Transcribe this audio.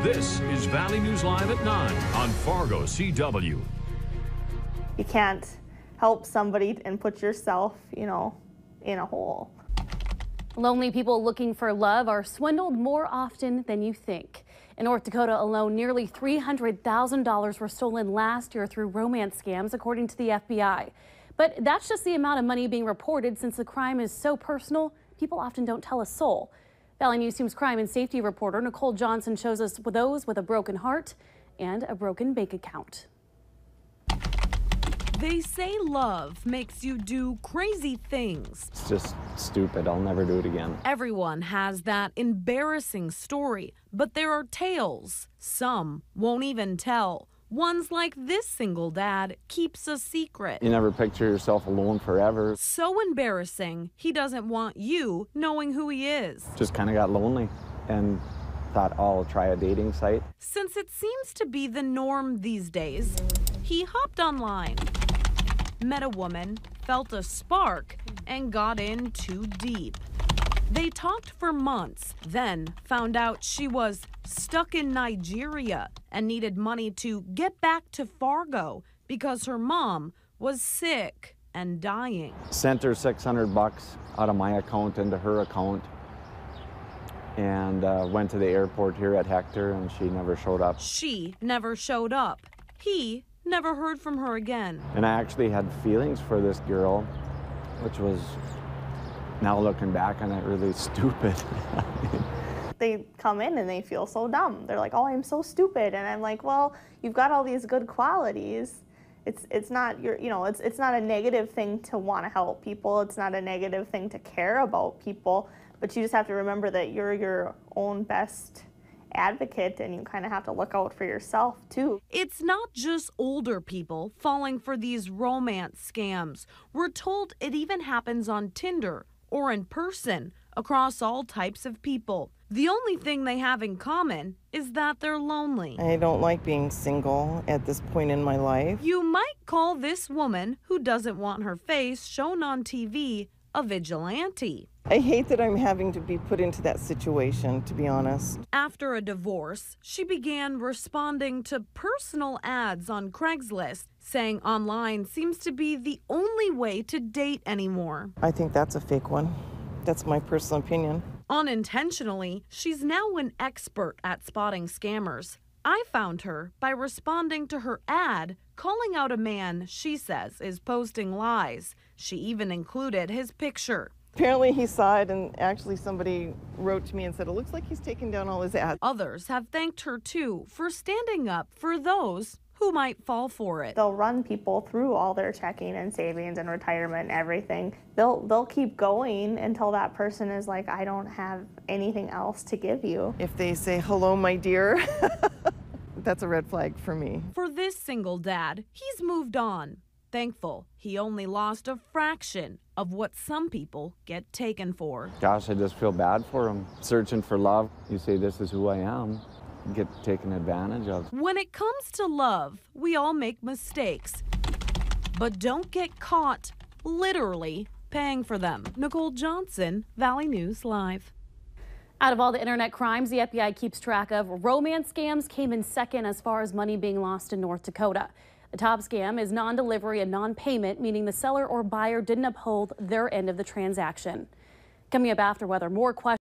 This is Valley News Live at 9 on Fargo CW. You can't help somebody and put yourself, in a hole. Lonely people looking for love are swindled more often than you think. In North Dakota alone, nearly $300,000 were stolen last year through romance scams, according to the FBI. But that's just the amount of money being reported. Since the crime is so personal, people often don't tell a soul. Valley News Team's crime and safety reporter Nicole Johnson shows us those with a broken heart and a broken bank account. They say love makes you do crazy things. It's just stupid. I'll never do it again. Everyone has that embarrassing story, but there are tales some won't even tell. Ones like this single dad keeps a secret. You never picture yourself alone forever. So embarrassing, he doesn't want you knowing who he is. Just kind of got lonely and thought, I'll try a dating site. Since it seems to be the norm these days, he hopped online, met a woman, felt a spark, and got in too deep. They talked for months, then found out she was stuck in Nigeria and needed money to get back to Fargo because her mom was sick and dying. Sent her $600 out of my account into her account and went to the airport here at Hector, and she never showed up. She never showed up. He never heard from her again. And I actually had feelings for this girl, which was, now looking back on it, really stupid. They come in and they feel so dumb. They're like, oh, I'm so stupid. And I'm like, well, you've got all these good qualities. It's not it's not a negative thing to want to help people. It's not a negative thing to care about people. But you just have to remember that you're your own best advocate, and you kind of have to look out for yourself too. It's not just older people falling for these romance scams. We're told it even happens on Tinder or in person across all types of people. The only thing they have in common is that they're lonely. I don't like being single at this point in my life. You might call this woman, who doesn't want her face shown on TV, a vigilante. I hate that I'm having to be put into that situation, to be honest. After a divorce, she began responding to personal ads on Craigslist, saying online seems to be the only way to date anymore. I think that's a fake one. That's my personal opinion. Unintentionally, she's now an expert at spotting scammers. I found her by responding to her ad, calling out a man she says is posting lies. She even included his picture. Apparently he saw it, and actually somebody wrote to me and said, it looks like he's taken down all his ads. Others have thanked her too for standing up for those who might fall for it. They'll run people through all their checking and savings and retirement and everything. They'll keep going until that person is like, I don't have anything else to give you. If they say, hello, my dear, that's a red flag for me. For this single dad, he's moved on. Thankful he only lost a fraction of what some people get taken for. Gosh, I just feel bad for him. Searching for love. You say, this is who I am. Get taken advantage of. When it comes to love, we all make mistakes. But don't get caught literally paying for them. Nicole Johnson, Valley News Live. Out of all the internet crimes the FBI keeps track of, romance scams came in second as far as money being lost in North Dakota. The top scam is non-delivery and non-payment, meaning the seller or buyer didn't uphold their end of the transaction. Coming up after weather, more questions